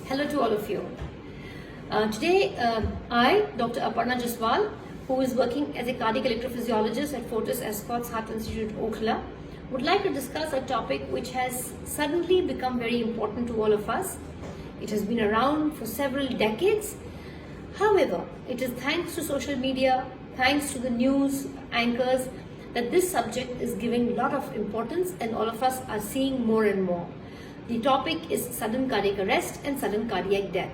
Hello to all of you. Today, I, Dr. Aparna Jaswal, who is working as a cardiac electrophysiologist at Fortis Escorts Heart Institute, Okhla, would like to discuss a topic which has suddenly become very important to all of us. It has been around for several decades. However, it is thanks to social media, thanks to the news anchors, that this subject is giving a lot of importance and all of us are seeing more and more. The topic is sudden cardiac arrest and sudden cardiac death.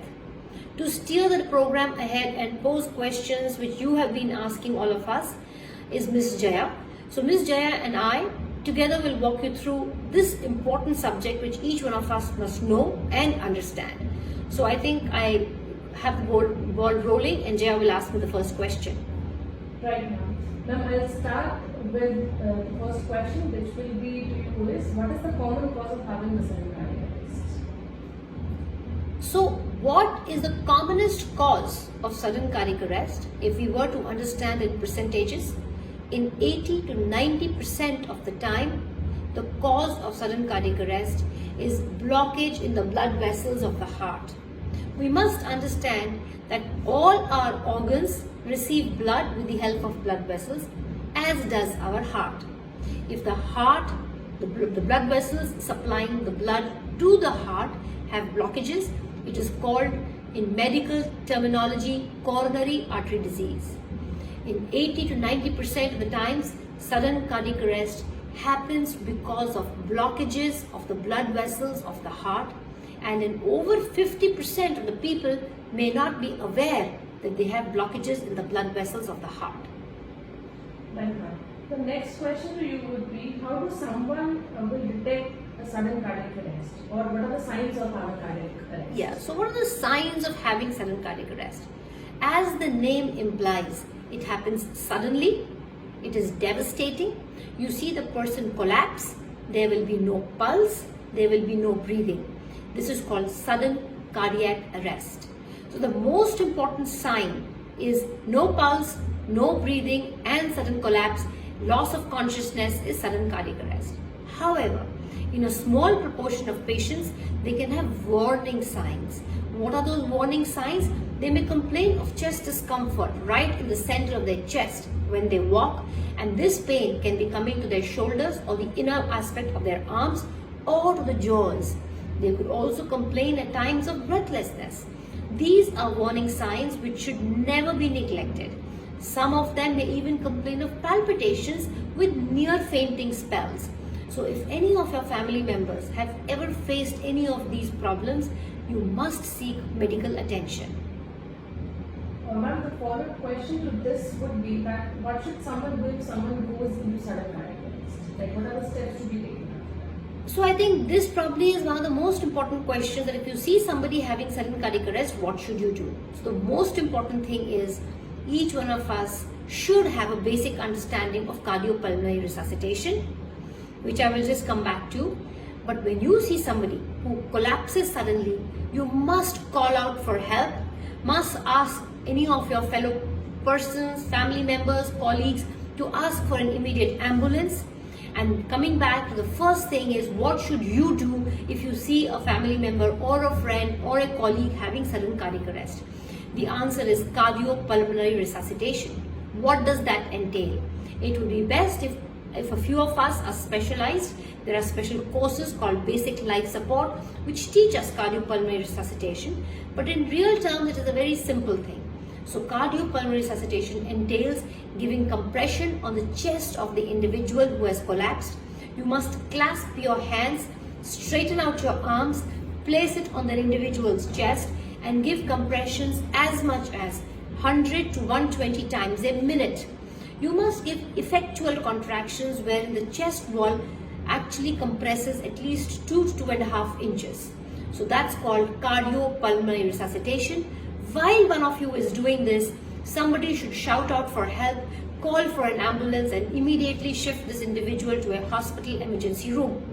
To steer the program ahead and pose questions which you have been asking all of us is Ms. Jaya. So Ms. Jaya and I together will walk you through this important subject which each one of us must know and understand. So I think I have the ball rolling and Jaya will ask me the first question. Right now. Now I'll start with the first question, which will be to you is, what is the common cause of having the sudden cardiac arrest? So what is the commonest cause of sudden cardiac arrest? If we were to understand in percentages, in 80 to 90% of the time, the cause of sudden cardiac arrest is blockage in the blood vessels of the heart. We must understand that all our organs receive blood with the help of blood vessels, as does our heart. If the heart, the blood vessels supplying the blood to the heart have blockages, it is called in medical terminology coronary artery disease. In 80 to 90% of the times, sudden cardiac arrest happens because of blockages of the blood vessels of the heart, and in over 50% of the people may not be aware that they have blockages in the blood vessels of the heart. The next question to you would be, how does someone will detect a sudden cardiac arrest, or what are the signs of having cardiac arrest? Yeah, so what are the signs of having sudden cardiac arrest? As the name implies, it happens suddenly, it is devastating. You see the person collapse, there will be no pulse, there will be no breathing. This is called sudden cardiac arrest. So the most important sign is no pulse, no breathing and sudden collapse, loss of consciousness is sudden cardiac arrest. However, in a small proportion of patients, they can have warning signs. What are those warning signs? They may complain of chest discomfort right in the center of their chest when they walk, and this pain can be coming to their shoulders or the inner aspect of their arms or to the jaws. They could also complain at times of breathlessness. These are warning signs which should never be neglected. Some of them may even complain of palpitations with near fainting spells. So if any of your family members have ever faced any of these problems, you must seek medical attention. Ma'am, the follow-up question to this would be that what should someone do if someone goes into sudden cardiac arrest? Like, what are the steps to be taken? So I think this probably is one of the most important questions, that if you see somebody having sudden cardiac arrest, what should you do? So the most important thing is each one of us should have a basic understanding of cardiopulmonary resuscitation, which I will just come back to. But when you see somebody who collapses suddenly, you must call out for help, must ask any of your fellow persons, family members, colleagues to ask for an immediate ambulance. And coming back to the first thing is, what should you do if you see a family member or a friend or a colleague having sudden cardiac arrest? The answer is cardiopulmonary resuscitation. What does that entail? It would be best if a few of us are specialized. There are special courses called basic life support which teach us cardiopulmonary resuscitation, but in real terms it is a very simple thing. So cardiopulmonary resuscitation entails giving compression on the chest of the individual who has collapsed. You must clasp your hands, straighten out your arms, place it on the individual's chest and give compressions as much as 100 to 120 times a minute. You must give effectual contractions wherein the chest wall actually compresses at least 2 to 2.5 inches. So that's called cardiopulmonary resuscitation. While one of you is doing this, somebody should shout out for help, call for an ambulance and immediately shift this individual to a hospital emergency room.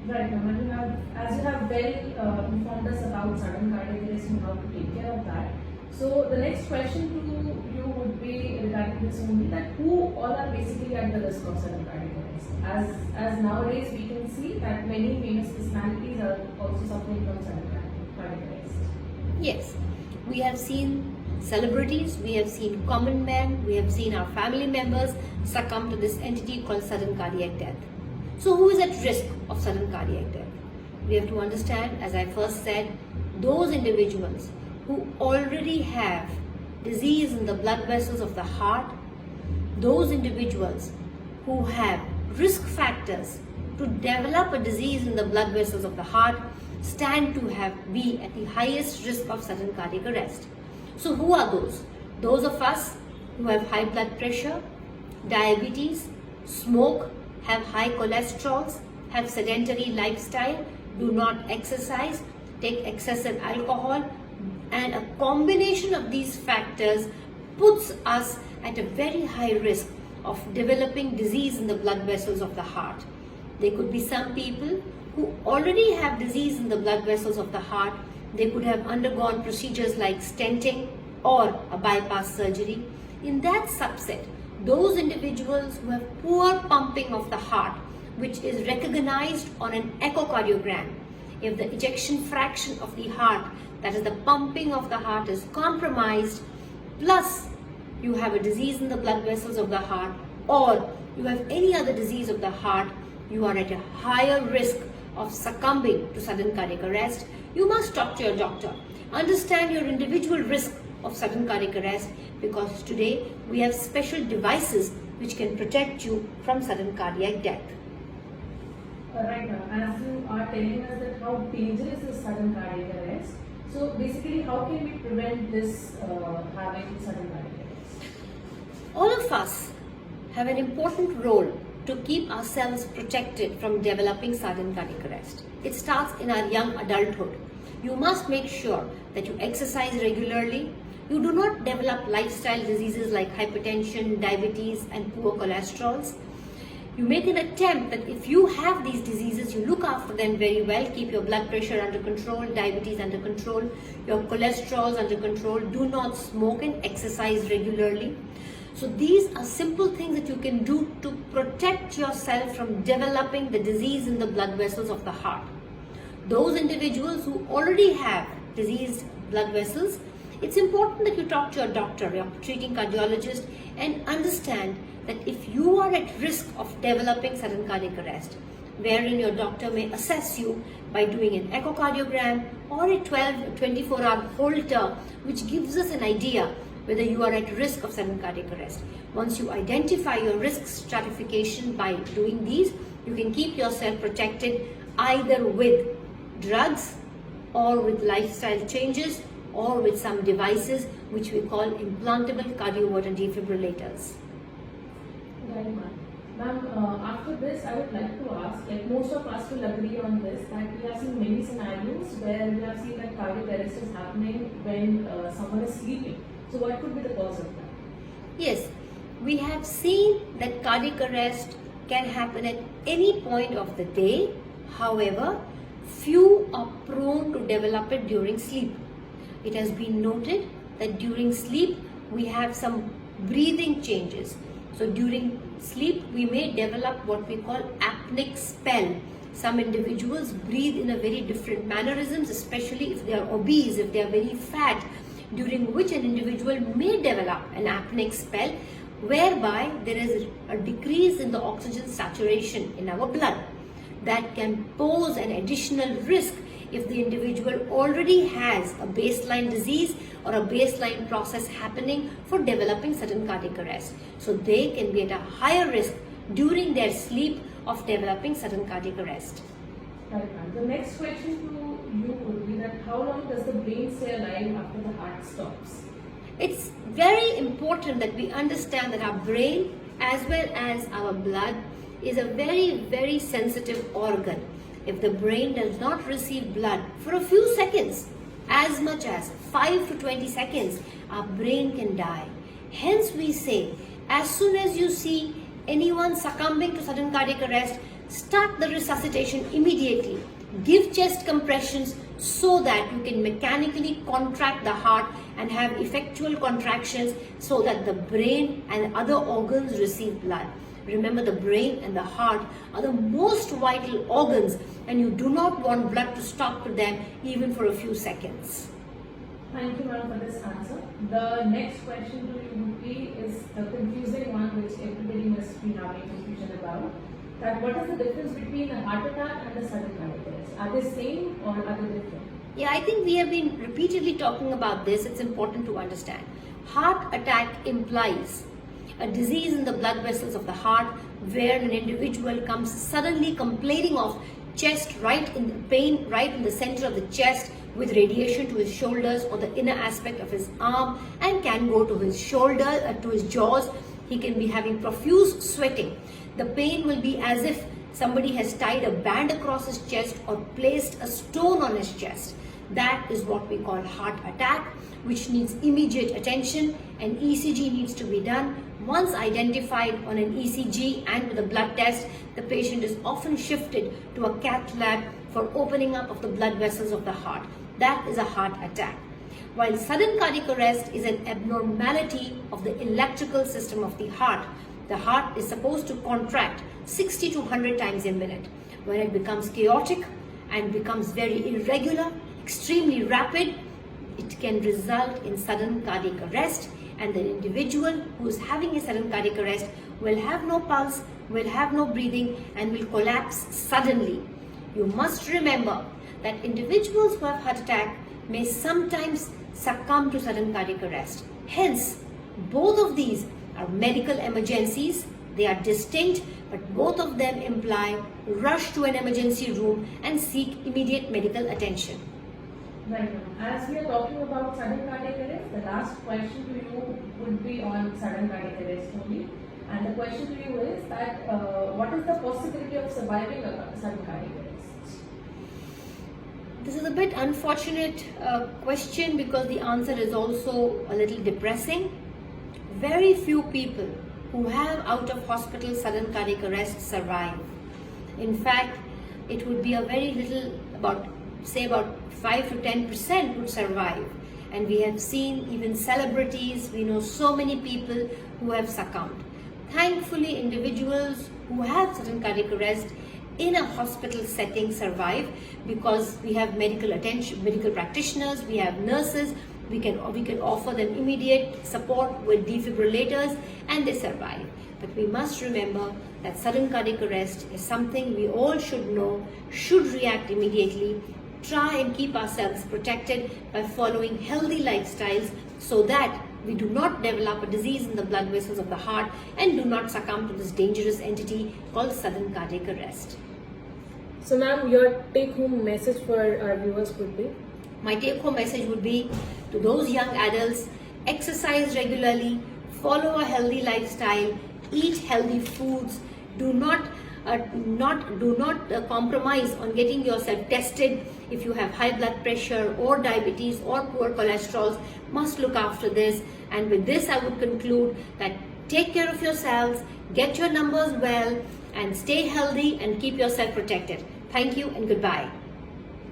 Right, ma'am. As you have well informed us about sudden cardiac arrest and how to take care of that. So the next question to you would be regarding this only, that who all are basically at the risk of sudden cardiac arrest? As nowadays we can see that many famous personalities are also suffering from sudden cardiac arrest. Yes, we have seen celebrities, we have seen common men, we have seen our family members succumb to this entity called sudden cardiac death. So who is at risk of sudden cardiac death? We have to understand, as I first said, those individuals who already have disease in the blood vessels of the heart, those individuals who have risk factors to develop a disease in the blood vessels of the heart stand to be at the highest risk of sudden cardiac arrest. So who are those? Those of us who have high blood pressure, diabetes, smoke, have high cholesterols, have sedentary lifestyle, do not exercise, take excessive alcohol, and a combination of these factors puts us at a very high risk of developing disease in the blood vessels of the heart. There could be some people who already have disease in the blood vessels of the heart. They could have undergone procedures like stenting or a bypass surgery. In that subset, those individuals who have poor pumping of the heart, which is recognized on an echocardiogram, if the ejection fraction of the heart, that is the pumping of the heart, is compromised, plus you have a disease in the blood vessels of the heart, or you have any other disease of the heart, you are at a higher risk of succumbing to sudden cardiac arrest. You must talk to your doctor. Understand your individual risk of sudden cardiac arrest, because today we have special devices which can protect you from sudden cardiac death. Right now, as you are telling us that how dangerous is sudden cardiac arrest, so basically how can we prevent this having sudden cardiac arrest? All of us have an important role to keep ourselves protected from developing sudden cardiac arrest. It starts in our young adulthood. You must make sure that you exercise regularly. You do not develop lifestyle diseases like hypertension, diabetes, and poor cholesterols. You make an attempt that if you have these diseases, you look after them very well, keep your blood pressure under control, diabetes under control, your cholesterols under control, do not smoke and exercise regularly. So these are simple things that you can do to protect yourself from developing the disease in the blood vessels of the heart. Those individuals who already have diseased blood vessels, it's important that you talk to your doctor, your treating cardiologist, and understand that if you are at risk of developing sudden cardiac arrest, wherein your doctor may assess you by doing an echocardiogram or a 24-hour Holter, which gives us an idea whether you are at risk of sudden cardiac arrest. Once you identify your risk stratification by doing these, you can keep yourself protected either with drugs or with lifestyle changes or with some devices which we call implantable cardioverter defibrillators. Right, ma'am. Ma'am, after this, I would like to ask, like most of us will agree on this, that we have seen many scenarios where we have seen that cardiac arrest is happening when someone is sleeping. So what could be the cause of that? Yes, we have seen that cardiac arrest can happen at any point of the day. However, few are prone to develop it during sleep. It has been noted that during sleep we have some breathing changes. So during sleep we may develop what we call apneic spell. Some individuals breathe in a very different mannerisms, especially if they are obese, if they are very fat, during which an individual may develop an apneic spell, whereby there is a decrease in the oxygen saturation in our blood. That can pose an additional risk if the individual already has a baseline disease or a baseline process happening for developing sudden cardiac arrest. So they can be at a higher risk during their sleep of developing sudden cardiac arrest. Right, ma'am. The next question to you would be that how long does the brain stay alive after the heart stops? It's very important that we understand that our brain as well as our blood is a very, very sensitive organ. If the brain does not receive blood for a few seconds, as much as 5 to 20 seconds, our brain can die. Hence we say, as soon as you see anyone succumbing to sudden cardiac arrest, start the resuscitation immediately. Give chest compressions so that you can mechanically contract the heart and have effectual contractions so that the brain and other organs receive blood. Remember, the brain and the heart are the most vital organs, and you do not want blood to stop to them even for a few seconds. Thank you, ma'am, for this answer. The next question to you would be is the confusing one which everybody must be having confusion about. That what is the difference between a heart attack and a sudden cardiac arrest? Are they same or are they different? Yeah, I think we have been repeatedly talking about this. It's important to understand. Heart attack implies a disease in the blood vessels of the heart where an individual comes suddenly complaining of chest pain right in the center of the chest with radiation to his shoulders or the inner aspect of his arm, and can go to his shoulder, to his jaws. He can be having profuse sweating. The pain will be as if somebody has tied a band across his chest or placed a stone on his chest. That is what we call heart attack, which needs immediate attention. An ECG needs to be done. Once identified on an ECG and with a blood test, the patient is often shifted to a cath lab for opening up of the blood vessels of the heart. That is a heart attack. While sudden cardiac arrest is an abnormality of the electrical system of the heart is supposed to contract 60 to 100 times a minute. When it becomes chaotic and becomes very irregular, extremely rapid, it can result in sudden cardiac arrest, and the individual who is having a sudden cardiac arrest will have no pulse, will have no breathing, and will collapse suddenly. You must remember that individuals who have heart attack may sometimes succumb to sudden cardiac arrest. Hence, both of these are medical emergencies. They are distinct, but both of them imply rush to an emergency room and seek immediate medical attention. Right, ma'am. As we are talking about sudden cardiac arrest, the last question to you would be on sudden cardiac arrest only. And the question to you is that what is the possibility of surviving a sudden cardiac arrest? This is a bit unfortunate question because the answer is also a little depressing. Very few people who have out of hospital sudden cardiac arrest survive. In fact, it would be a very little, about 5 to 10% would survive. And we have seen even celebrities, we know so many people who have succumbed. Thankfully, individuals who have sudden cardiac arrest in a hospital setting survive because we have medical attention, medical practitioners, we have nurses, we can offer them immediate support with defibrillators, and they survive. But we must remember that sudden cardiac arrest is something we all should know, should react immediately, try and keep ourselves protected by following healthy lifestyles so that we do not develop a disease in the blood vessels of the heart and do not succumb to this dangerous entity called sudden cardiac arrest. So ma'am, your take-home message for our viewers would be? My take-home message would be to those young adults: exercise regularly, follow a healthy lifestyle, eat healthy foods, do not compromise on getting yourself tested if you have high blood pressure or diabetes or poor cholesterol. Must look after this. And with this, I would conclude that take care of yourselves, get your numbers well, and stay healthy and keep yourself protected. Thank you and goodbye.